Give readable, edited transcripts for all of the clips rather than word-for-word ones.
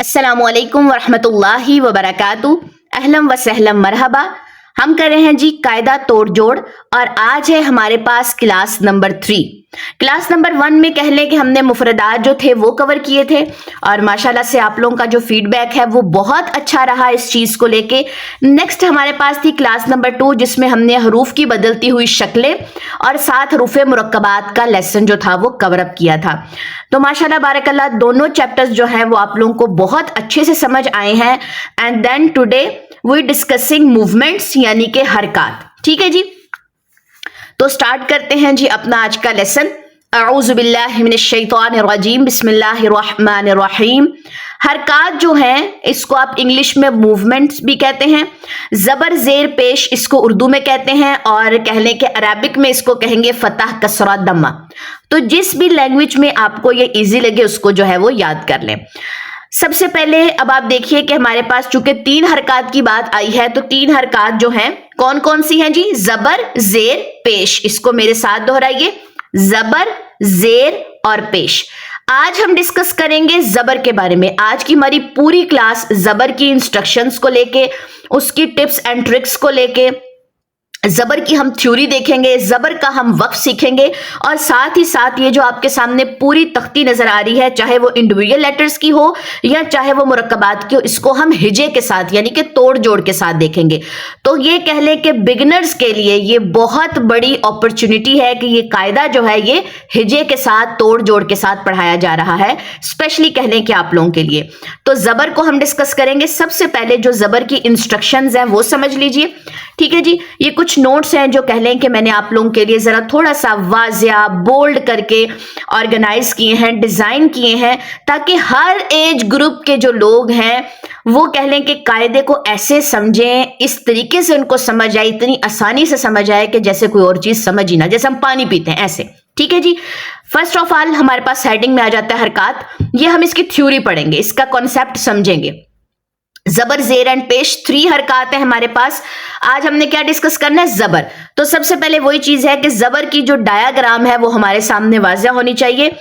अस्सलाम वालेकुम वरहमतुल्लाहि वबरकातुहू। अहलम व सहलम मरहबा। हम कर रहे हैं जी कायदा तोड़ जोड़ और आज है हमारे पास क्लास नंबर 3। क्लास नंबर 1 में कह लें कि हमने मुफरदात जो थे वो कवर किए थे और माशाल्लाह से आप लोगों का जो फीडबैक है वो बहुत अच्छा रहा इस चीज़ को लेके। नेक्स्ट हमारे पास थी क्लास नंबर 2 जिसमें हमने हरूफ की बदलती हुई शक्लें और साथ हरूफ मुरक्कबात का लेसन जो था वो कवर अप किया था। तो माशाल्लाह बारकल्लाह दोनों चैप्टर्स जो हैं वो आप लोगों को बहुत अच्छे से समझ आए हैं। And then today we discussing movements यानी कि हरकत। ठीक है जी, तो स्टार्ट करते हैं जी अपना आज का लेसन। अऊज़ु बिल्लाहि मिनश शैतानिर रजीम, बिस्मिल्लाहिर रहमानिर रहीम। हरकत जो हैं इसको आप इंग्लिश में मूवमेंट्स भी कहते हैं, जबर जेर पेश इसको उर्दू में कहते हैं और कह लें कि अरबिक में इसको कहेंगे फतह कसरा दम्मा। तो जिस भी लैंग्वेज में आपको ये इजी लगे उसको जो है वो याद कर लें। सबसे पहले अब आप देखिए कि हमारे पास चूंकि 3 हरकत की बात आई है तो 3 हरकत जो हैं कौन कौन सी हैं जी? जबर जेर पेश। इसको मेरे साथ दोहराइए, जबर जेर और पेश। आज हम डिस्कस करेंगे जबर के बारे में। आज की हमारी पूरी क्लास जबर की इंस्ट्रक्शंस को लेके, उसकी टिप्स एंड ट्रिक्स को लेके, जबर की हम थ्योरी देखेंगे, जबर का हम वक्फ सीखेंगे और साथ ही साथ ये जो आपके सामने पूरी तख्ती नजर आ रही है चाहे वो इंडिविजुअल लेटर्स की हो या चाहे वो मुरक्कबात की हो, इसको हम हिजे के साथ यानी कि तोड़ जोड़ के साथ देखेंगे। तो ये कह लें कि बिगिनर्स के लिए ये बहुत बड़ी अपॉर्चुनिटी है कि ये कायदा जो है ये हिजे के साथ तोड़ जोड़ के साथ पढ़ाया जा रहा है, स्पेशली कह लें कि आप लोगों के लिए। तो जबर को हम डिस्कस करेंगे। सबसे पहले जो जबर की इंस्ट्रक्शंस हैं वो समझ लीजिए। ठीक है जी, ये कुछ नोट्स हैं जो कह लें कि मैंने आप लोगों के लिए जरा थोड़ा सा वाजिया बोल्ड करके ऑर्गेनाइज किए हैं, डिजाइन किए हैं, ताकि हर एज ग्रुप के जो लोग हैं वो कह लें कि कायदे को ऐसे समझें, इस तरीके से उनको समझ आए, इतनी आसानी से समझ आए कि जैसे कोई और चीज समझ ही ना, जैसे हम पानी पीते हैं ऐसे। ठीक है जी, फर्स्ट ऑफ ऑल हमारे पास हेडिंग में आ जाता है हरकत। ये हम इसकी थ्योरी पढ़ेंगे, इसका कॉन्सेप्ट समझेंगे। जबर जेर एंड पेश 3 हरकत है हमारे पास। आज हमने क्या डिस्कस करना है? जबर। तो सबसे पहले वही चीज है कि जबर की जो डायग्राम है वो हमारे सामने वाज़ेह होनी चाहिए।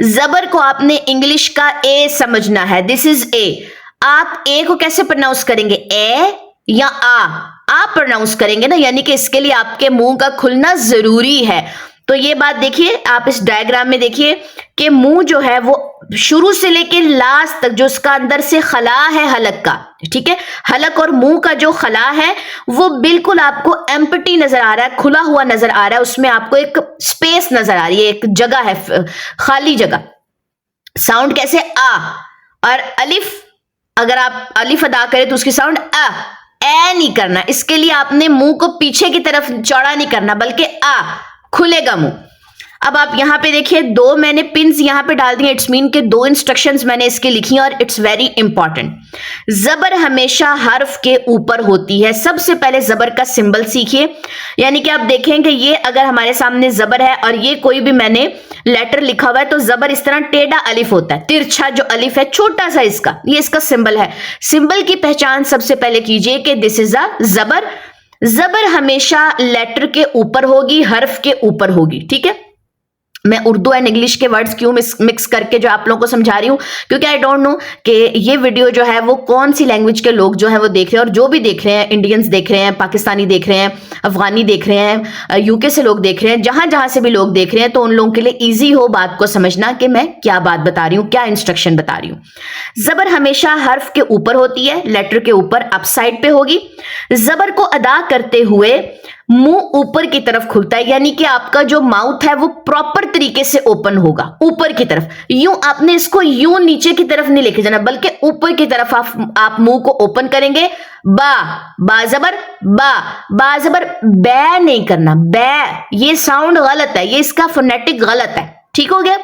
जबर को आपने इंग्लिश का ए समझना है, दिस इज ए। आप ए को कैसे प्रोनाउंस करेंगे? ए या आ प्रोनाउंस करेंगे ना, यानी कि इसके लिए आपके मुंह का खुलना जरूरी है। तो ये बात देखिए, आप इस डायग्राम में देखिए कि मुंह जो है वो शुरू से लेके लास्ट तक जो उसका अंदर से खला है हलक का, ठीक है, हलक और मुंह का जो खला है वो बिल्कुल आपको एम्प्टी नजर आ रहा है, खुला हुआ नजर आ रहा है। उसमें आपको एक स्पेस नजर आ रही है, एक जगह है, खाली जगह। साउंड कैसे? आ। और अलिफ, अगर आप अलिफ अदा करें तो उसकी साउंड ए नहीं करना। इसके लिए आपने मुंह को पीछे की तरफ चौड़ा नहीं करना बल्कि खुलेगा मुंह। अब आप यहां पे देखिए 2 मैंने पिन्स यहां पे डाल दिए, इट्स मीन के 2 इंस्ट्रक्शंस मैंने इसके लिखी हैं और इट्स वेरी इंपॉर्टेंट। जबर हमेशा हर्फ के ऊपर होती है। सबसे पहले जबर का सिंबल सीखिए, यानी कि आप देखें कि ये अगर हमारे सामने जबर है और ये कोई भी मैंने लेटर लिखा हुआ है तो जबर इस तरह टेढ़ा अलिफ होता है, तिरछा जो अलिफ है छोटा सा इसका, ये इसका सिंबल है। सिंबल की पहचान सबसे पहले कीजिए कि दिस इज अ जबर। जबर हमेशा लेटर के ऊपर होगी, हर्फ के ऊपर होगी। ठीक है, मैं उर्दू एंड इंग्लिश के वर्ड्स क्यों मिक्स करके जो आप लोगों को समझा रही हूँ, क्योंकि आई डोंट नो कि ये वीडियो जो है वो कौन सी लैंग्वेज के लोग जो है वो देख रहे हैं, और जो भी देख रहे हैं, इंडियंस देख रहे हैं, पाकिस्तानी देख रहे हैं, अफगानी देख रहे हैं, यूके से लोग देख रहे हैं, जहां जहां से भी लोग देख रहे हैं, तो उन लोगों के लिए ईजी हो बात को समझना कि मैं क्या बात बता रही हूँ, क्या इंस्ट्रक्शन बता रही हूँ। जबर हमेशा हर्फ के ऊपर होती है, लेटर के ऊपर अप साइड पे होगी। जबर को अदा करते हुए मुंह ऊपर की तरफ खुलता है, यानी कि आपका जो माउथ है वो प्रॉपर तरीके से ओपन होगा ऊपर की तरफ। यूं आपने इसको यूं नीचे की तरफ नहीं लेके जाना बल्कि ऊपर की तरफ आप मुंह को ओपन करेंगे। बा जबर बा जबर बै नहीं करना, बै ये साउंड गलत है, ये इसका फोनेटिक गलत है। ठीक हो गया,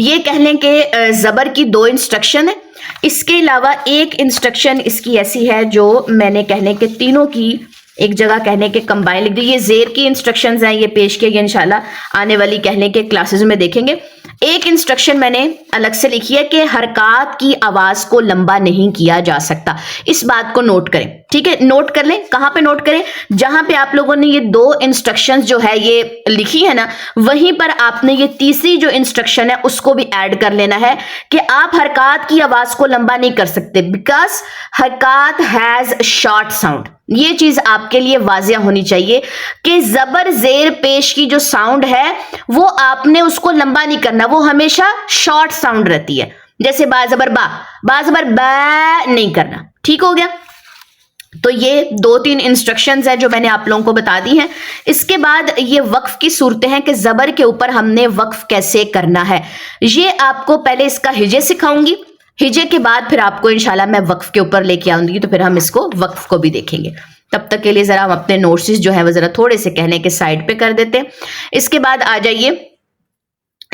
ये कह लें कि जबर की 2 इंस्ट्रक्शन है। इसके अलावा एक इंस्ट्रक्शन इसकी ऐसी है जो मैंने कहने के तीनों की एक जगह कहने के कंबाइन लिख दी। ये जेर की इंस्ट्रक्शंस हैं, ये पेश किए गए, इंशाल्लाह आने वाली कहने के क्लासेस में देखेंगे। एक इंस्ट्रक्शन मैंने अलग से लिखी है कि हरकत की आवाज को लंबा नहीं किया जा सकता। इस बात को नोट करें, ठीक है, नोट कर लें। कहां पे नोट करें? जहां पे आप लोगों ने ये 2 इंस्ट्रक्शंस जो है ये लिखी है ना, वहीं पर आपने ये तीसरी जो इंस्ट्रक्शन है उसको भी ऐड कर लेना है कि आप हरकत की आवाज को लंबा नहीं कर सकते, बिकॉज हरकत हैज शॉर्ट साउंड। ये चीज आपके लिए वाजिया होनी चाहिए कि जबर जेर पेश की जो साउंड है वो आपने उसको लंबा नहीं करना, वो हमेशा शॉर्ट साउंड रहती है। जैसे बाजबर बा नहीं करना। ठीक हो गया? तो ये 2-3 इंस्ट्रक्शंस है जो मैंने आप लोगों को बता दी हैं। इसके बाद ये वक्फ की सूरतें हैं कि जबर के ऊपर हमने वक्फ कैसे करना है। ये आपको पहले इसका हिजे सिखाऊंगी, हिजे के बाद फिर आपको इंशाल्लाह मैं वक्फ के ऊपर लेके आऊंगी, तो फिर हम इसको वक्फ को भी देखेंगे। तब तक के लिए जरा हम अपने नोट्स जो है वो जरा थोड़े से कहने के साइड पे कर देते हैं। इसके बाद आ जाइए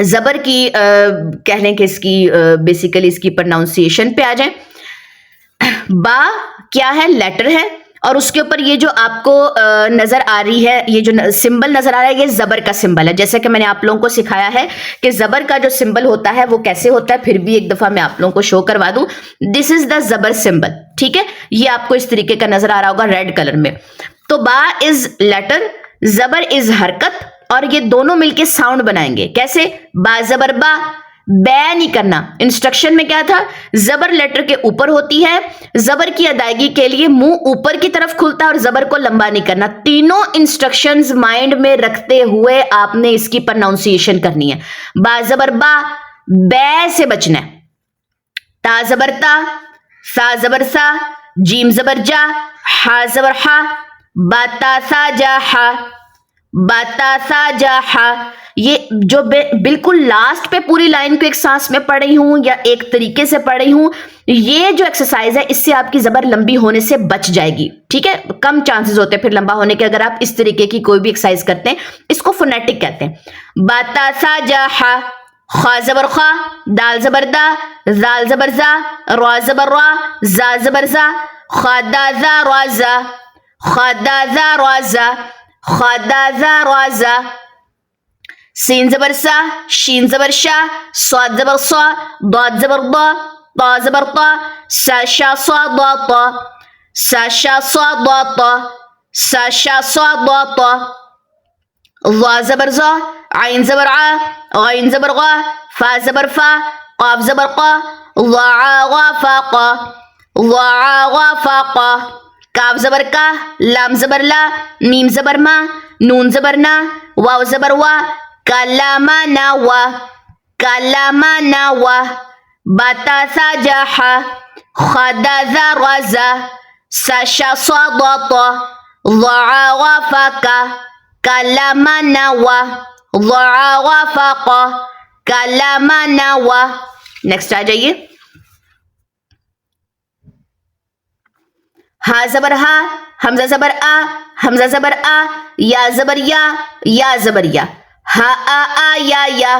जबर की कहने के इसकी बेसिकली इसकी प्रोनाउंसिएशन पे आ जाए। बा क्या है? लेटर है, और उसके ऊपर ये जो आपको नजर आ रही है, ये जो सिंबल नजर आ रहा है, ये जबर का सिंबल है। जैसे कि मैंने आप लोगों को सिखाया है कि जबर का जो सिंबल होता है वो कैसे होता है, फिर भी एक दफा मैं आप लोगों को शो करवा दूं। दिस इज द जबर सिंबल, ठीक है? ये आपको इस तरीके का नजर आ रहा होगा रेड कलर में। तो बा इज लेटर, जबर इज हरकत, और ये दोनों मिलके साउंड बनाएंगे। कैसे? बा जबर बा, बै नहीं करना। इंस्ट्रक्शन में क्या था? जबर लेटर के ऊपर होती है, जबर की अदायगी के लिए मुंह ऊपर की तरफ खुलता है और जबर को लंबा नहीं करना। तीनों इंस्ट्रक्शंस माइंड में रखते हुए आपने इसकी प्रोनाउंसिएशन करनी है। बा जबर बा, बै से बचना है। ता जबर ता, सा जबर सा, जीम जबर जा, हा जबर हा, बाता सा जा हा, बाता सा जा हा। ये जो बिल्कुल लास्ट पे पूरी लाइन को एक सांस में पढ़ रही हूं या एक तरीके से पढ़ रही हूं, ये जो एक्सरसाइज है इससे आपकी जबर लंबी होने से बच जाएगी। ठीक है? कम चांसेस होते हैं फिर लंबा होने के अगर आप इस तरीके की कोई भी एक्सरसाइज करते हैं। इसको फोनेटिक कहते हैं। बाता सा जा हा, खा जबर खा, दाल जबर दा, जाल जबर जा, रा जबर रा, जा जबर जा, खादा जा राजा, खादा जा राजा, खादा जा राजा। सीन जबर सा, शीन जबर शा, स्वाद जबर स्वा, दाद जबर दा, ता जबर ता, सा शा स्वा दा ता, सा शा स्वा दा ता, सा शा स्वा दा ता। ज़ा जबर ज़ा, आइन जबर आ, गाइन जबर गा, फा जबर फा, काफ जबर का, ज़ा गा फा का, ज़ा गा फा का। काफ जबर का, लाम जबर ला, मीम जबर मा, नून जबर ना, वाव जबर वा, कालामा ना वा, कालामा ना वा। बाता सा जाहा, खादा जा राजा, साशा स्वादाता, ज़ा गा फा का, कालामा ना वा, ज़ा गा फा का, कालामा ना वा। नेक्स्ट आ जाइए। हा जबर हा, हमजा जबर आ, हमजा जबर आ, या जबर या जबर या। हा आ या।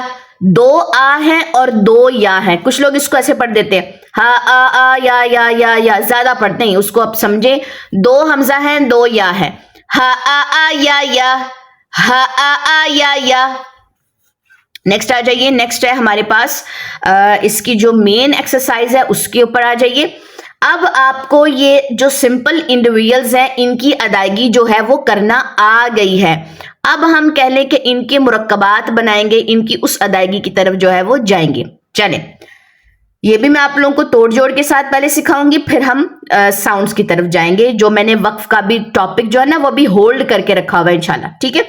2 आ हैं और 2 या हैं। कुछ लोग इसको ऐसे पढ़ देते हैं, हा आ या ज्यादा पढ़ते हैं। उसको आप समझे, 2 हमजा हैं, 2 या हैं। हा आ या, हा आ या। नेक्स्ट आ जाइए। नेक्स्ट है हमारे पास इसकी जो मेन एक्सरसाइज है उसके ऊपर आ जाइए। अब आपको ये जो सिंपल इंडिविजुअल्स हैं इनकी अदायगी जो है वो करना आ गई है। अब हम कह लें कि इनके मुरक्कबात बनाएंगे, इनकी उस अदायगी की तरफ जो है वो जाएंगे। चलें, ये भी मैं आप लोगों को तोड़ जोड़ के साथ पहले सिखाऊंगी, फिर हम साउंड्स की तरफ जाएंगे। जो मैंने वक्फ का भी टॉपिक जो है ना वो भी होल्ड करके रखा हुआ है इंशाल्लाह। ठीक है?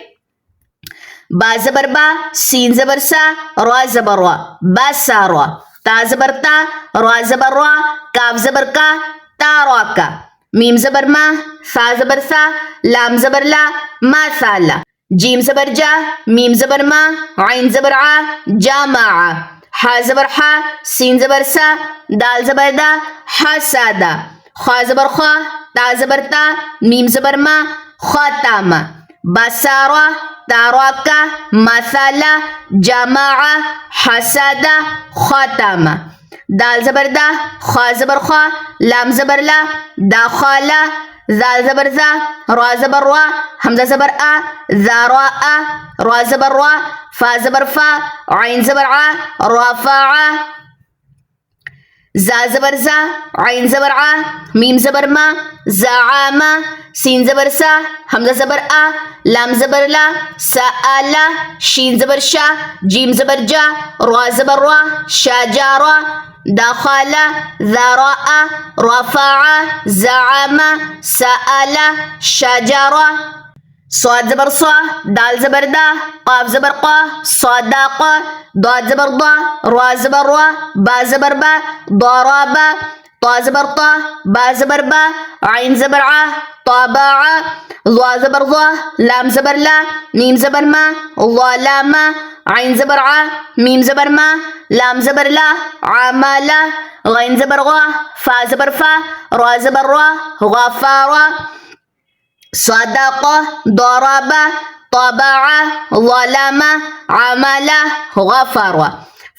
बा जबर बा, सीन जबर सा, रा जबर रा, बा सा रा, ता जबर ता, रा जबर रा, काफ जबर का, ता रा का, मीम जबर मा, सा जबर सा, लाम जबर ला, मा सा ला, जीम जबर जा, मीम जबर मा, आइन जबर आ, जा मा आ, हा जबर हा, सीन जबर सा, दाल जबर दा, हा सा दा, खा जबर खा, ता जबर ता, मीम जबर मा, खा ता मा, बसारा, ताराका, मसाला, जमाआ, हसदा, खातामा। दाल जबर दा, खा जबर खा, लाम जबर ला, दाखला, जाल जबर जा, रा जबर रा, हमजा जबर आ, जारा आ, रा जबर रा, फा जबर फा, आइन जबर आ, रफा, زا زبر زا، عین زبر ع، میم زبر ما، زعامہ، سین زبر سا، حمزہ زبر آ، لام زبر لا، سآلا، شین زبر شا، جیم زبر جا، را زبر را، شا جا را، دخل، ذراء، رفع، زعم، سأل، شجر. صاد زبر صا، دال زبر دا، قاف زبر قا، صدق، ضاد زبر ضا، را زبر را، با زبر با، ضرب، طا زبر طا، با زبر با، عین زبر ع، طبع، ضا زبر ضا، لام زبر لا، میم زبر ما، ظلم، عین زبر ع، میم زبر ما، لام زبر لا، عمل، غین زبر غا، فا زبر فا، را زبر را، غفر، صدق، ضرب، طبع، ظلم، عمل، غفر.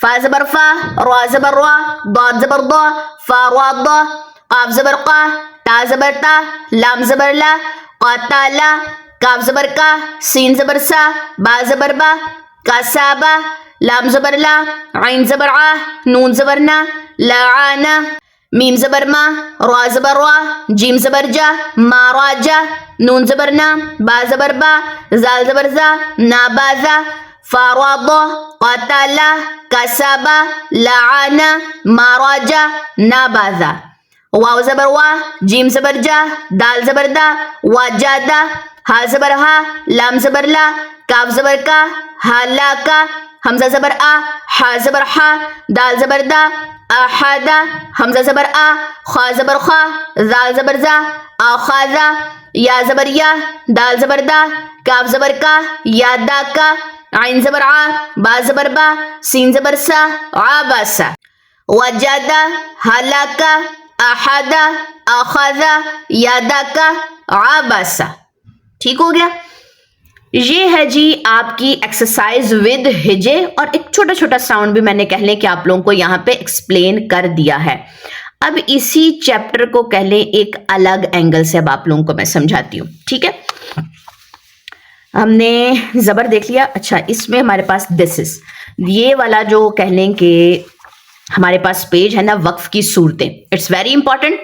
فا زبر فا، را زبر را، ضاد زبر ضا، فا را ضا، قاف زبر قا، تا زبر تا، لام زبر لا، قتل، کاف زبر کا، سین زبر سا، با زبر با، کسب، لام زبر لا، عین زبر ع، نون زبر نا، لعن، میم زبر ما، را زبر را، جیم زبر جا، ما را جا، نون زبر نا، با زبر با، زال زبر زا، نابازا، فرض، قتل، کسب، لعن، مارج، نابازا. واو زبر وا، جیم زبر جا، دال زبر دا، وجد، ہا زبر ہا، لام زبر لا، کاف زبر کا، ہلاکا، حمزہ زبر آ، ہا زبر ہا، دال زبر دا، احد، حمزہ زبر آ، خا زبر خا، زال زبر زا، اخذا، یا زبر یا، دال زبر دا، کاف زبر کا، یا دا کا، عین زبر ع، با زبر با، سین زبر سا، عبسا. وجد، ہلاک، احد، اخذ، یدک، عبس. ٹھیک ہو گیا. یہ ہے جی آپ کی ایکسرسائز ود ہجے، اور ایک چھوٹا چھوٹا ساؤنڈ بھی میں نے کہہ لیں کہ آپ لوگوں کو یہاں پہ ایکسپلین کر دیا ہے. اب اسی چیپٹر کو کہہ لیں ایک الگ اینگل سے اب آپ لوگوں کو میں سمجھاتی ہوں. ٹھیک ہے، ہم نے زبر دیکھ لیا. اچھا، اس میں ہمارے پاس دس از، یہ والا جو کہہ لیں کہ ہمارے پاس پیج ہے نا، وقف کی صورتیں. It's very important.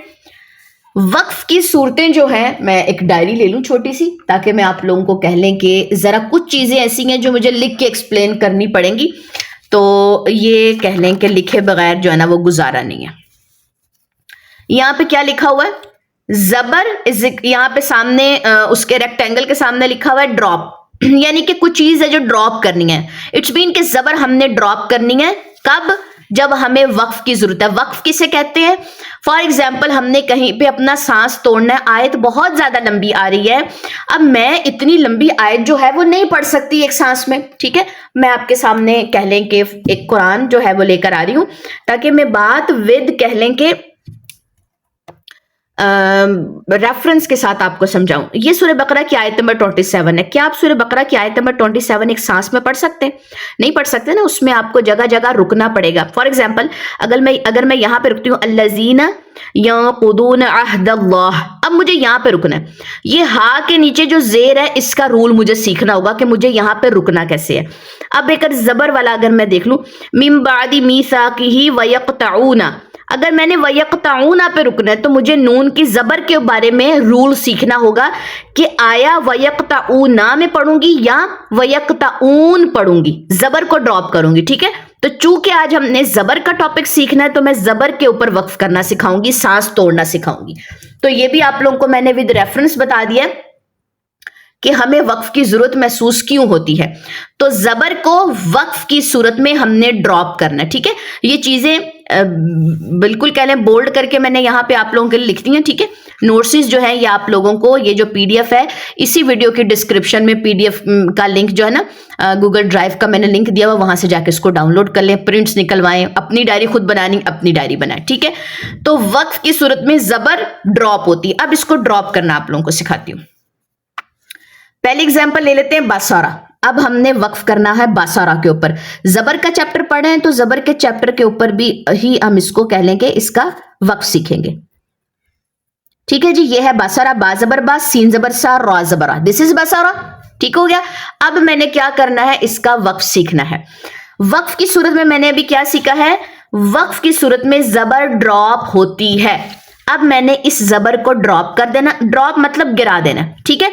وقف کی صورتیں جو ہیں، میں ایک ڈائری لے لوں چھوٹی سی، تاکہ میں آپ لوگوں کو کہہ لیں کہ ذرا کچھ چیزیں ایسی ہیں جو مجھے لکھ کے ایکسپلین کرنی پڑیں گی، تو یہ کہہ لیں کہ لکھے بغیر جو ہے نا وہ گزارا نہیں ہے. یہاں پہ کیا لکھا ہوا ہے؟ زبر، یہاں پہ سامنے اس کے ریکٹینگل کے سامنے لکھا ہوا ہے ڈراپ، یعنی کہ کچھ چیز ہے جو ڈراپ کرنی ہے. اٹس مین کہ زبر ہم نے ڈراپ کرنی ہے. کب؟ جب ہمیں وقف کی ضرورت ہے. وقف کسے کہتے ہیں؟ فار ایگزامپل ہم نے کہیں پہ اپنا سانس توڑنا ہے، آیت بہت زیادہ لمبی آ رہی ہے، اب میں اتنی لمبی آیت جو ہے وہ نہیں پڑھ سکتی ایک سانس میں. ٹھیک ہے، میں آپ کے سامنے کہہ لیں کہ ایک قرآن جو ہے وہ لے کر آ رہی ہوں، تاکہ میں بات ود کہہ لیں کہ ریفرنس کے ساتھ آپ کو سمجھاؤں. یہ سورہ بقرہ کی آیت نمبر 27 ہے. کیا آپ سورہ بقرہ کی آیت نمبر 27 ایک سانس میں پڑھ سکتے ہیں؟ نہیں پڑھ سکتے نا، اس میں آپ کو جگہ جگہ رکنا پڑے گا. فار ایگزامپل اگر میں یہاں پہ رکتی ہوں الذین ینقضون عہد اللہ، اب مجھے یہاں پہ رکنا ہے. یہ ہا کے نیچے جو زیر ہے، اس کا رول مجھے سیکھنا ہوگا کہ مجھے یہاں پہ رکنا کیسے ہے. اب ایک زبر والا اگر میں دیکھ لوں، من بعد میثاقہ ویقطعون، اگر میں نے ویقطعون پہ رکنا ہے تو مجھے نون کی زبر کے بارے میں رول سیکھنا ہوگا کہ آیا ویقطعون میں پڑھوں گی یا ویقطعون پڑھوں گی، زبر کو ڈراپ کروں گی. ٹھیک ہے، تو چونکہ آج ہم نے زبر کا ٹاپک سیکھنا ہے تو میں زبر کے اوپر وقف کرنا سکھاؤں گی، سانس توڑنا سکھاؤں گی. تو یہ بھی آپ لوگوں کو میں نے ود ریفرنس بتا دیا کہ ہمیں وقف کی ضرورت محسوس کیوں ہوتی ہے. تو زبر کو وقف کی صورت میں ہم نے ڈراپ کرنا ہے. ٹھیک ہے، یہ چیزیں بالکل کہہ لیں بولڈ کر کے میں نے یہاں پہ آپ لوگوں کے لیے لکھ دی ہیں. ٹھیک ہے، نوٹسز جو ہیں یہ آپ لوگوں کو، یہ جو پی ڈی ایف ہے اسی ویڈیو کی ڈسکرپشن میں پی ڈی ایف کا لنک جو ہے نا گوگل ڈرائیو کا میں نے لنک دیا ہوا، وہاں سے جا کے اس کو ڈاؤن لوڈ کر لیں، پرنٹس نکلوائیں، اپنی ڈائری خود بنانی، اپنی ڈائری بنائیں. ٹھیک ہے، تو وقف کی صورت میں زبر ڈراپ ہوتی ہے. اب اس کو ڈراپ کرنا آپ لوگوں کو سکھاتی ہوں. پہلی اگزامپل لے لیتے ہیں باسارا. اب ہم نے وقف کرنا ہے باسارا کے اوپر. زبر کا چیپٹر پڑھے ہیں تو زبر کے چیپٹر کے اوپر بھی ہی ہم اس کو کہہ لیں کہ اس کا وقف سیکھیں گے. ٹھیک ہے جی، یہ ہے باسارا. با زبر با، سین زبر سا، را زبر را. دس از باسارا. ٹھیک ہو گیا. اب میں نے کیا کرنا ہے؟ اس کا وقف سیکھنا ہے. وقف کی صورت میں نے ابھی کیا سیکھا ہے؟ वक्फ की सूरत में जबर ड्रॉप होती है। अब मैंने इस जबर को ड्रॉप कर देना, ड्रॉप मतलब गिरा देना, ठीक है।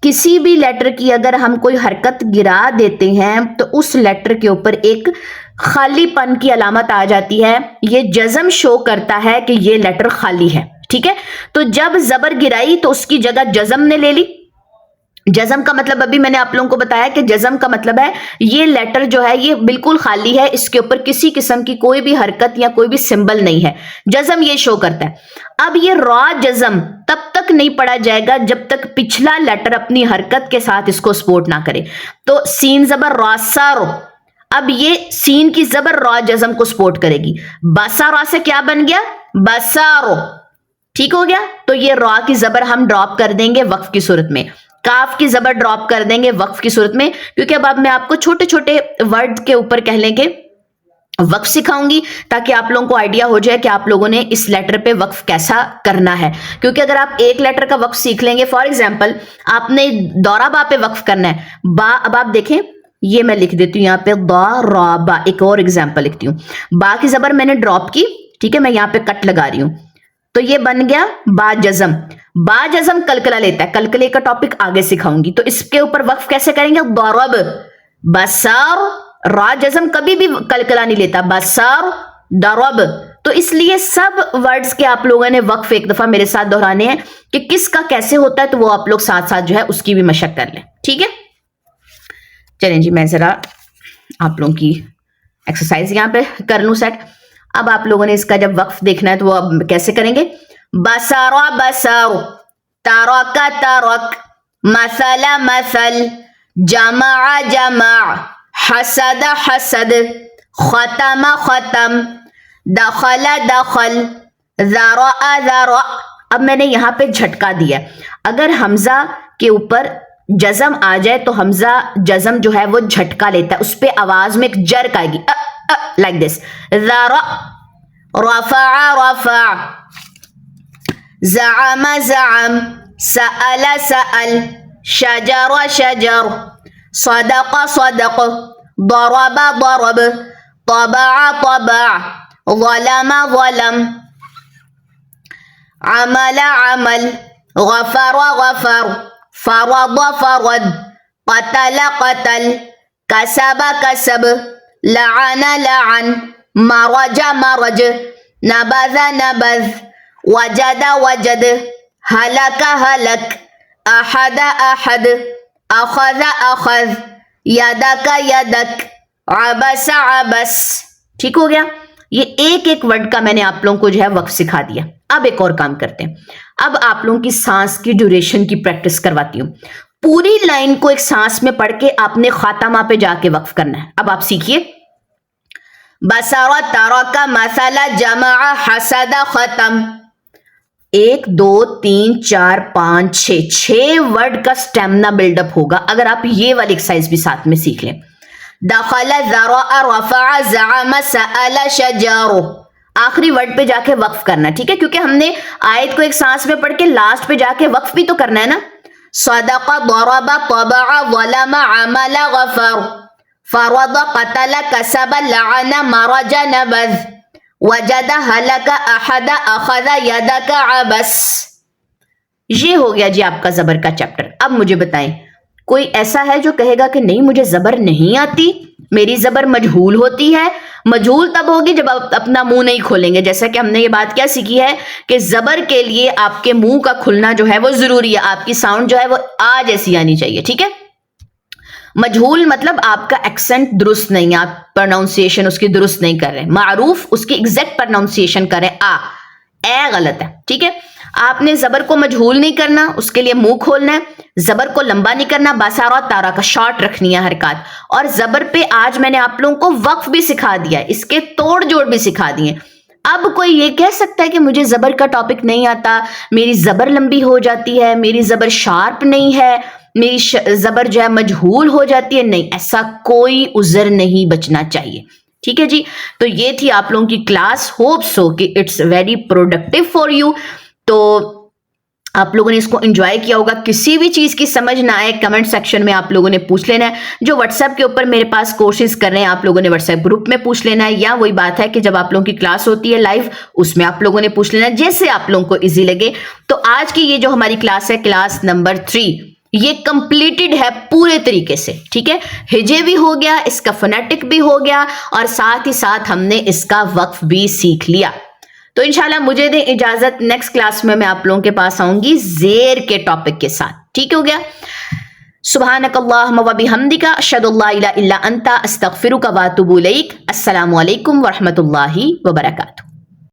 किसी भी लेटर की अगर हम कोई हरकत गिरा देते हैं तो उस लेटर के ऊपर एक खालीपन की अलामत आ जाती है, ये जज़म शो करता है कि ये लेटर खाली है, ठीक है। तो जब जबर गिराई तो उसकी जगह जज़म ने ले ली। जज़म का मतलब अभी मैंने आप लोगों को बताया कि जज़म का मतलब है ये लेटर जो है ये बिल्कुल खाली है, इसके ऊपर किसी किस्म की कोई भी हरकत या कोई भी सिंबल नहीं है, जज़म ये शो करता है। अब ये रॉ जज़म तब तक नहीं पढ़ा जाएगा जब तक पिछला लेटर अपनी हरकत के साथ इसको सपोर्ट ना करे। तो सीन जबर रॉ सारो, अब ये सीन की जबर रॉ जज़म को सपोर्ट करेगी। बसारो से क्या बन गया? बसारो, ठीक हो गया। तो ये रॉ की जबर हम ड्रॉप कर देंगे वक्फ की सूरत में, काफ की जबर ड्रॉप कर देंगे वक्फ की सूरत में, क्योंकि अब मैं आपको छोटे छोटे वर्ड के ऊपर कह लेंगे वक्फ सिखाऊंगी ताकि आप लोगों को आइडिया हो जाए कि आप लोगों ने इस लेटर पे वक्फ कैसा करना है। क्योंकि अगर आप एक लेटर का वक्फ सीख लेंगे, फॉर एग्जांपल आपने दौरा बा पे वक्फ करना है, बा, अब आप देखें ये मैं लिख देती हूँ यहाँ पे दौराबा। एक और एग्जाम्पल लिखती हूँ, बा की जबर मैंने ड्रॉप की, ठीक है, मैं यहाँ पे कट लगा रही हूँ, तो ये बन गया बा जज़म। बा जज़म कलकला लेता है, कलकले का टॉपिक आगे सिखाऊंगी। तो इसके ऊपर वक्फ कैसे करेंगे? दौरब बसार, रा जज़म कभी भी कलकला नहीं लेता, बसार दौरब। तो इसलिए सब वर्ड्स के आप लोगों ने वक्फ एक दफा मेरे साथ दोहराने हैं कि किसका कैसे होता है, तो वो आप लोग साथ साथ जो है उसकी भी मशक कर लें, ठीक है। चलें जी, मैं जरा आप लोगों की एक्सरसाइज यहाँ पे कर लूं सेट। अब आप लोगों ने इसका जब वक्फ देखना है तो वो अब कैसे करेंगे? बसारो बसारो, तारका तारक, मसला मसल, जमा जमा, हसद हसद, खतम खतम, दखल दखल, ज़रा ज़रा। अब मैंने यहाँ पे झटका दिया, अगर हमजा के ऊपर जज़म आ जाए तो हमजा जज़म जो है वो झटका लेता है, उस पे आवाज में एक जर्क आएगी, लाइक दिस, ज़रा, रफ़ा रफ़ा, ज़अम ज़अम, सअल सअल, शजर शजर, सदक़ सदक़, ضرب ضرب, طبع طبع, ظلم ظلم, عمل عمل, غفر غفر, فرض فرض, قتل قتل, كسب كسب, لعن لعن, مرج مرج, نبذ نبذ, وجد وجد, هلك هلك, أحد أحد, أخذ أخذ, यदक यदक, अबस अबस। ठीक हो गया। ये एक एक वर्ड का मैंने आप लोगों को जो है वक्फ सिखा दिया। अब एक और काम करते हैं, अब आप लोगों की सांस की ड्यूरेशन की प्रैक्टिस करवाती हूँ। पूरी लाइन को एक सांस में पढ़ के आपने खातामा पे जाके वक्फ करना है। अब आप सीखिए, बसरा तरका मसला जमा हसदा खत्म, 1 2 3 4 5 6 वर्ड का स्टेमिना बिल्डअप होगा अगर आप ये वाली एक्सरसाइज भी साथ में सीख लें। दखला ज़रा रफ़ा ज़अम सअल शजर, आखिरी वर्ड पे जाके वक्फ करना, ठीक है, क्योंकि हमने आयत को एक सांस में पढ़ के लास्ट पे जाके वक्फ भी तो करना है ना। सदक़ ضرب طبع ظلم عمل غفر, فرض قتل कसब लअन मरज नबज़, वजद हलक अहद अखज़ यदक अबस। ये हो गया जी आपका जबर का चैप्टर। अब मुझे बताएं, कोई ऐसा है जो कहेगा कि नहीं मुझे जबर नहीं आती, मेरी जबर मजहूल होती है? मजहूल तब होगी जब आप अपना मुंह नहीं खोलेंगे। जैसा कि हमने ये बात क्या सीखी है कि जबर के लिए आपके मुंह का खुलना जो है वो जरूरी है, आपकी साउंड जो है वो आ जैसी आनी चाहिए, ठीक है। मजहूल मतलब आपका एक्सेंट दुरुस्त नहीं, आप प्रोनाउंसिएशन उसकी दुरुस्त नहीं कर रहे। मारूफ उसकी एग्जैक्ट प्रोनाउंसिएशन करें, ए गलत है, ठीक है। आपने जबर को मजहूल नहीं करना, उसके लिए मुंह खोलना है। जबर को लंबा नहीं करना, बासारा तारा का शॉर्ट रखनी है हरकत। और जबर पे आज मैंने आप लोगों को वक्फ भी सिखा दिया, इसके तोड़ जोड़ भी सिखा दिए। अब कोई ये कह सकता है कि मुझे जबर का टॉपिक नहीं आता, मेरी जबर लंबी हो जाती है, मेरी जबर शार्प नहीं है, मेरी जबर जो है मजहूल हो जाती है। नहीं, ऐसा कोई उज़र नहीं बचना चाहिए, ठीक है जी। तो ये थी आप लोगों की क्लास, होप सो कि it's very productive for you. तो آپ لوگوں نے اس کو انجوائے کیا ہوگا. کسی بھی چیز کی سمجھ نہ آئے کمنٹ سیکشن میں آپ لوگوں نے پوچھ لینا ہے. جو واٹس ایپ کے اوپر میرے پاس کورسز کر رہے ہیں آپ لوگوں نے واٹس ایپ گروپ میں پوچھ لینا ہے, یا وہی بات ہے کہ جب آپ لوگوں کی کلاس ہوتی ہے لائیو اس میں آپ لوگوں نے پوچھ لینا ہے, جیسے آپ لوگوں کو ایزی لگے. تو آج کی یہ جو ہماری کلاس ہے کلاس نمبر 3 یہ کمپلیٹڈ ہے پورے طریقے سے. ٹھیک ہے, ہجے بھی ہو گیا, اس کا فونیٹک بھی ہو گیا, اور ساتھ ہی ساتھ ہم نے اس کا وقف بھی سیکھ لیا. تو انشاءاللہ مجھے دیں اجازت, نیکسٹ کلاس میں آپ لوگوں کے پاس آؤں گی زیر کے ٹاپک کے ساتھ. ٹھیک ہو گیا. سبحانک اللہم و بحمدک اشہد ان لا الہ الا انت استغفرک و اتوب الیک. السلام علیکم ورحمۃ اللہ وبرکاتہ.